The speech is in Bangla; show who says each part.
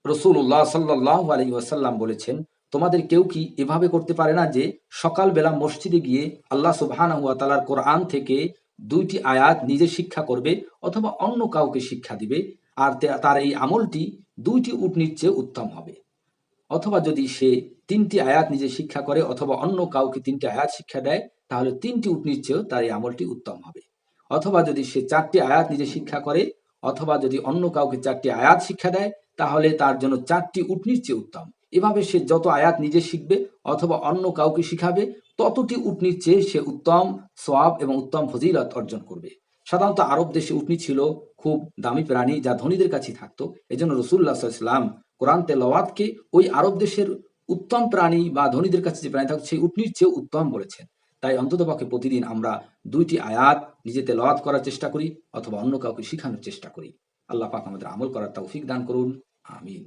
Speaker 1: রাসূলুল্লাহ সাল্লাল্লাহু আলাইহি ওয়াসাল্লাম বলেছেন, তোমাদের কেউ কি এভাবে করতে পারে না যে সকালবেলা মসজিদে গিয়ে আল্লাহ সুবহানাহু ওয়া তাআলার কোরআন থেকে ২টি আয়াত নিজে শিক্ষা করবে অথবা অন্য কাউকে শিক্ষা দিবে, আর তার এই আমলটি ২টি উটনীর চেয়ে উত্তম হবে। অথবা যদি সে ৩টি আয়াত নিজে শিক্ষা করে অথবা অন্য কাউকে ৩টি আয়াত শিক্ষা দেয়, তাহলে ৩টি উটনীর চেয়েও তার এই আমলটি উত্তম হবে। অথবা যদি সে ৪টি আয়াত নিজে শিক্ষা করে অথবা যদি অন্য কাউকে ৪টি আয়াত শিক্ষা দেয়, তাহলে তার জন্য ৪টি উটনীর চেয়ে উত্তম। এভাবে সে যত আয়াত নিজে শিখবে অথবা অন্য কাউকে শিখাবে, ততটি উটনীর চেয়ে সে উত্তম সওয়াব এবং উত্তম ফজিলত অর্জন করবে। সাধারণত আরব দেশে উটনী ছিল খুব দামি প্রাণী, যা ধনীদের কাছেই থাকতো। এজন্য রাসূলুল্লাহ সাল্লাল্লাহু আলাইহি ওয়াসাল্লাম কোরআন তেলাওয়াতকে ওই আরব দেশের উত্তম প্রাণী বা ধনীদের কাছে যে প্রাণী থাকতো সেই উটনীর চেয়ে উত্তম বলেছেন। তাই অন্ততপক্ষে প্রতিদিন আমরা ২টি আয়াত নিজে তেলাওয়াত করার চেষ্টা করি অথবা অন্য কাউকে শিখানোর চেষ্টা করি। আল্লাহ পাক আমাদের আমল করার তৌফিক দান করুন। আমিন।